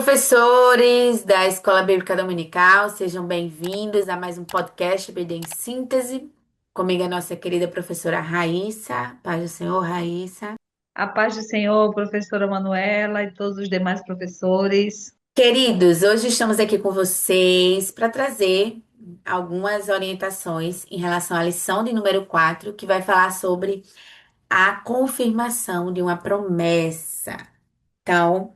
Professores da Escola Bíblica Dominical, sejam bem-vindos a mais um podcast BD em Síntese. Comigo a nossa querida professora Raíssa. Paz do Senhor, Raíssa. A paz do Senhor, professora Manuela e todos os demais professores. Queridos, hoje estamos aqui com vocês para trazer algumas orientações em relação à lição de número 4, que vai falar sobre a confirmação de uma promessa. Então,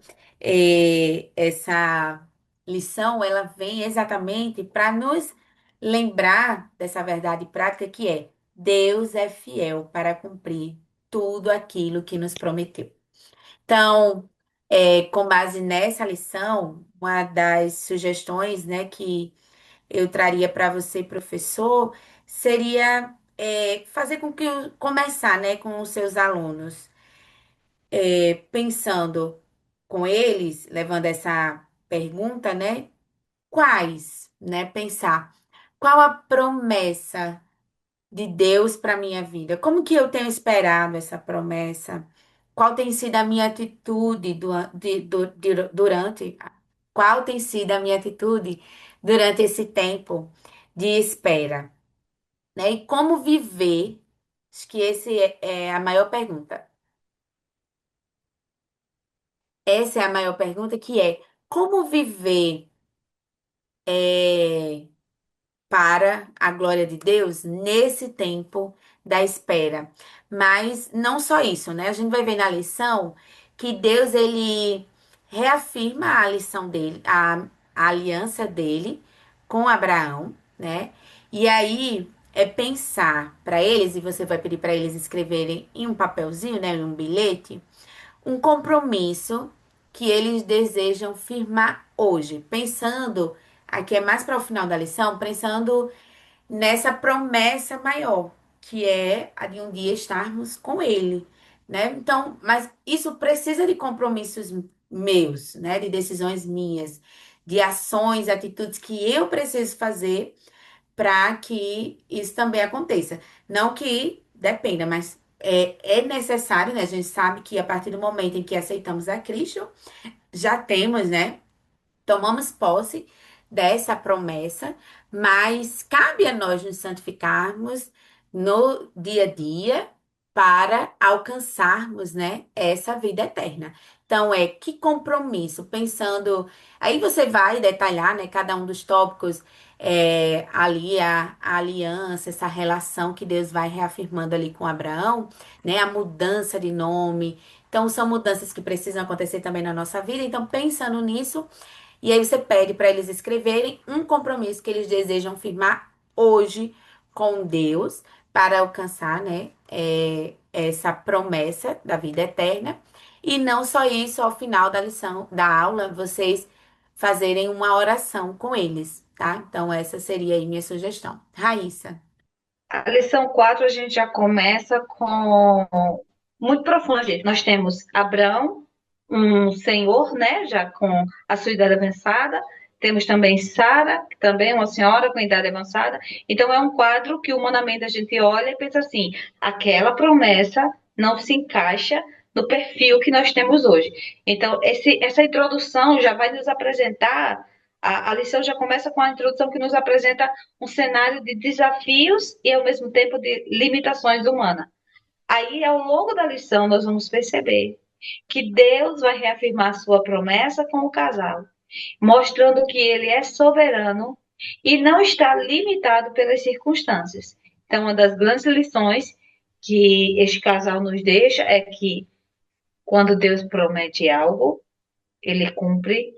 essa lição ela vem exatamente para nos lembrar dessa verdade prática que é Deus é fiel para cumprir tudo aquilo que nos prometeu. Então, com base nessa lição, uma das sugestões, né, que eu traria para você, professor, seria fazer com que começar, né, com os seus alunos pensando com eles, levando essa pergunta, né? Quais, né? Pensar qual a promessa de Deus para minha vida? Como que eu tenho esperado essa promessa? Qual tem sido a minha atitude durante? Qual tem sido a minha atitude durante esse tempo de espera, né? E como viver? Acho que esse é a maior pergunta. Essa é a maior pergunta, que é como viver é, para a glória de Deus nesse tempo da espera. Mas não só isso, né? A gente vai ver na lição que Deus ele reafirma a lição dele, a aliança dele com Abraão, né? E aí é pensar para eles, e você vai pedir para eles escreverem em um papelzinho, né, em um bilhete um compromisso que eles desejam firmar hoje, pensando, aqui é mais para o final da lição, pensando nessa promessa maior, que é a de um dia estarmos com ele, né? Então, mas isso precisa de compromissos meus, né? De decisões minhas, de ações, atitudes que eu preciso fazer para que isso também aconteça. Não que dependa, mas é necessário, né? A gente sabe que a partir do momento em que aceitamos a Cristo, já temos, né? Tomamos posse dessa promessa, mas cabe a nós nos santificarmos no dia a dia para alcançarmos, né, essa vida eterna. Então, que compromisso, pensando. Aí você vai detalhar, né, cada um dos tópicos, ali a aliança, essa relação que Deus vai reafirmando ali com Abraão, né, a mudança de nome. Então, são mudanças que precisam acontecer também na nossa vida. Então, pensando nisso. E aí você pede para eles escreverem um compromisso que eles desejam firmar hoje com Deus para alcançar, né, essa promessa da vida eterna. E não só isso, ao final da lição, da aula, vocês fazerem uma oração com eles, tá? Então, essa seria aí minha sugestão. Raíssa. A lição 4 a gente já começa com muito profundo, gente. Nós temos Abraão, um senhor, né, já com a sua idade avançada. Temos também Sara, que também é uma senhora com idade avançada. Então é um quadro que humanamente a gente olha e pensa assim: aquela promessa não se encaixa no perfil que nós temos hoje. Então essa introdução já vai nos apresentar. A lição já começa com a introdução que nos apresenta um cenário de desafios e, ao mesmo tempo, de limitações humanas. Aí, ao longo da lição, nós vamos perceber que Deus vai reafirmar sua promessa com o casal, mostrando que ele é soberano e não está limitado pelas circunstâncias. Então, uma das grandes lições que este casal nos deixa é que quando Deus promete algo, ele cumpre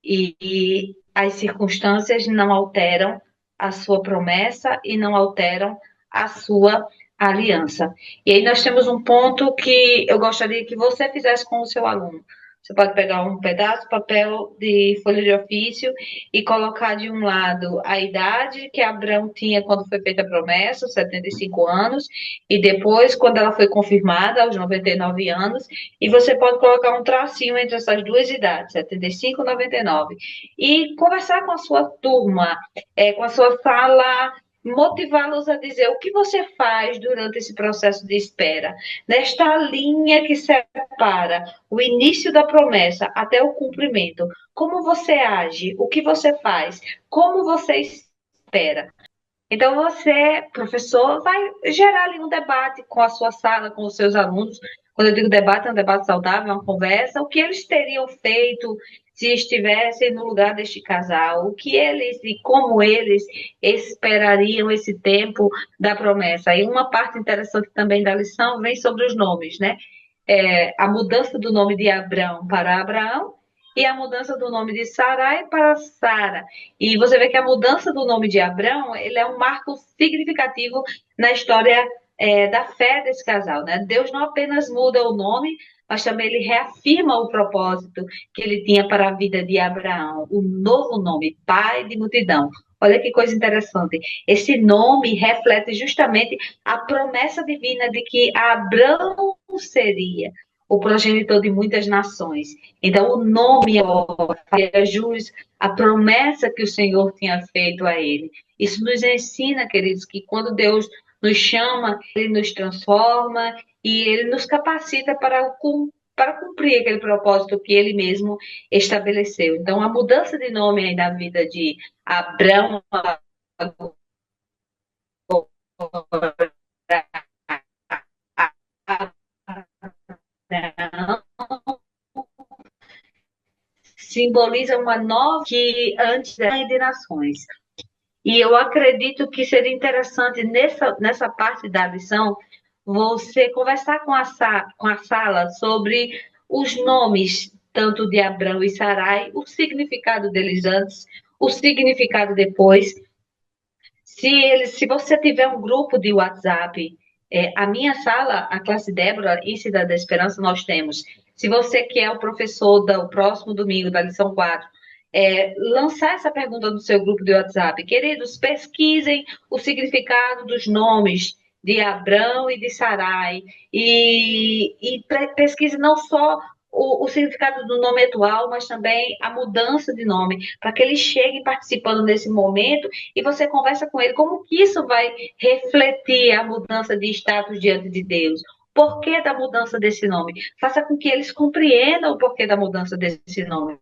e as circunstâncias não alteram a sua promessa e não alteram a sua aliança. E aí nós temos um ponto que eu gostaria que você fizesse com o seu aluno. Você pode pegar um pedaço de papel de folha de ofício e colocar de um lado a idade que Abraão tinha quando foi feita a promessa, os 75 anos, e depois, quando ela foi confirmada, aos 99 anos, e você pode colocar um tracinho entre essas duas idades, 75 e 99, e conversar com a sua turma, com a sua sala motivá-los a dizer o que você faz durante esse processo de espera, nesta linha que separa o início da promessa até o cumprimento. Como você age? O que você faz? Como você espera? Então, você, professor, vai gerar ali um debate com a sua sala, com os seus alunos. Quando eu digo debate, é um debate saudável, é uma conversa. O que eles teriam feito se estivessem no lugar deste casal? O que eles e como eles esperariam esse tempo da promessa? E uma parte interessante também da lição vem sobre os nomes, né? A mudança do nome de Abrão para Abraão e a mudança do nome de Sarai para Sara. E você vê que a mudança do nome de Abrão, ele é um marco significativo na história da fé desse casal, né? Deus não apenas muda o nome, mas também ele reafirma o propósito que ele tinha para a vida de Abraão, o novo nome, pai de multidão. Olha que coisa interessante. Esse nome reflete justamente a promessa divina de que Abrão seria o progenitor de muitas nações. Então, o nome fazia jus à promessa que o Senhor tinha feito a ele. Isso nos ensina, queridos, que quando Deus nos chama, ele nos transforma e ele nos capacita para cumprir aquele propósito que ele mesmo estabeleceu. Então, a mudança de nome aí na vida de Abrão simboliza uma nova que antes de nações. E eu acredito que seria interessante nessa parte da lição você conversar com a sala sobre os nomes tanto de Abrão e Sarai, o significado deles antes, o significado depois. Se você tiver um grupo de WhatsApp, a minha sala, a classe Débora e Cidade da Esperança, nós temos. Se você que é o professor do próximo domingo, da lição 4, lançar essa pergunta no seu grupo de WhatsApp. Queridos, pesquisem o significado dos nomes de Abrão e de Sarai e pesquise não só o significado do nome atual, mas também a mudança de nome, para que eles cheguem participando nesse momento e você conversa com ele como que isso vai refletir a mudança de status diante de Deus. Porquê da mudança desse nome? Faça com que eles compreendam o porquê da mudança desse nome.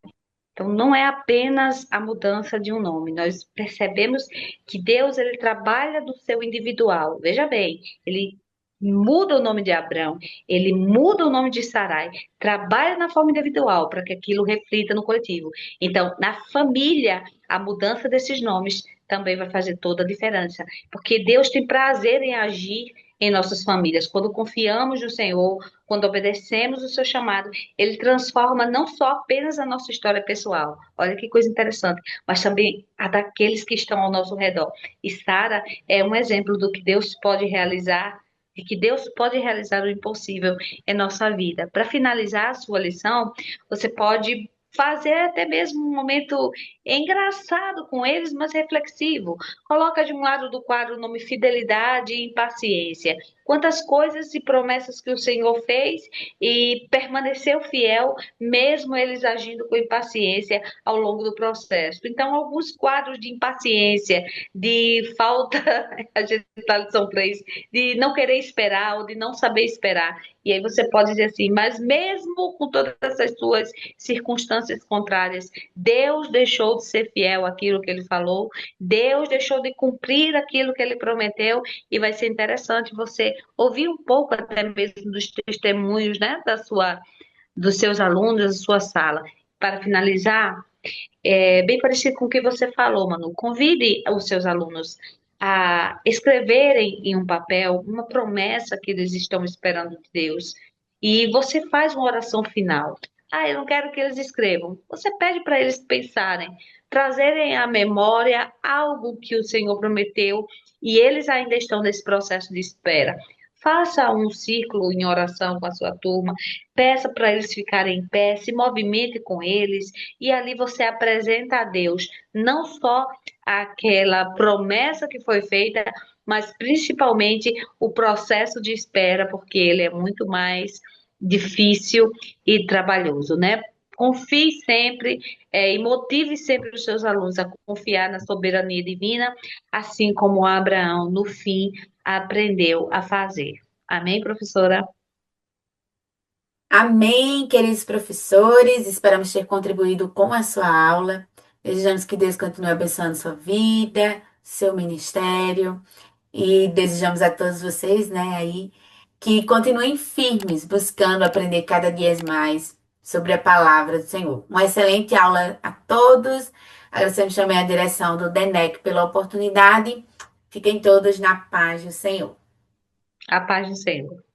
Então, não é apenas a mudança de um nome. Nós percebemos que Deus ele trabalha do seu individual. Veja bem, ele muda o nome de Abrão, ele muda o nome de Sarai, trabalha na forma individual para que aquilo reflita no coletivo. Então, na família, a mudança desses nomes também vai fazer toda a diferença, porque Deus tem prazer em agir em nossas famílias. Quando confiamos no Senhor, quando obedecemos o seu chamado, ele transforma não só apenas a nossa história pessoal, olha que coisa interessante, mas também a daqueles que estão ao nosso redor. E Sara é um exemplo do que Deus pode realizar, de que Deus pode realizar o impossível em nossa vida. Para finalizar a sua lição, você pode fazer até mesmo um momento engraçado com eles, mas reflexivo. Coloca de um lado do quadro o nome fidelidade e impaciência. Quantas coisas e promessas que o Senhor fez e permaneceu fiel, mesmo eles agindo com impaciência ao longo do processo. Então, alguns quadros de impaciência, de falta, a gente está na lição 3, de não querer esperar ou de não saber esperar. E aí você pode dizer assim, mas mesmo com todas essas suas circunstâncias contrárias, Deus deixou de ser fiel àquilo que ele falou, Deus deixou de cumprir aquilo que ele prometeu, e vai ser interessante você ouvir um pouco até mesmo dos testemunhos, né, dos seus alunos, da sua sala. Para finalizar, é bem parecido com o que você falou, Manu. Convide os seus alunos a escreverem em um papel uma promessa que eles estão esperando de Deus. E você faz uma oração final. Ah, eu não quero que eles escrevam. Você pede para eles pensarem, trazerem à memória algo que o Senhor prometeu e eles ainda estão nesse processo de espera. Faça um círculo em oração com a sua turma, peça para eles ficarem em pé, se movimente com eles, e ali você apresenta a Deus não só aquela promessa que foi feita, mas principalmente o processo de espera, porque ele é muito mais difícil e trabalhoso, né? Confie sempre e motive sempre os seus alunos a confiar na soberania divina, assim como Abraão, no fim, aprendeu a fazer. Amém, professora? Amém, queridos professores. Esperamos ter contribuído com a sua aula. Desejamos que Deus continue abençoando sua vida, seu ministério. E desejamos a todos vocês, né, aí, que continuem firmes, buscando aprender cada dia mais sobre a palavra do Senhor. Uma excelente aula a todos. Agradecemos também a direção do DENEC pela oportunidade. Fiquem todos na paz do Senhor. A paz do Senhor.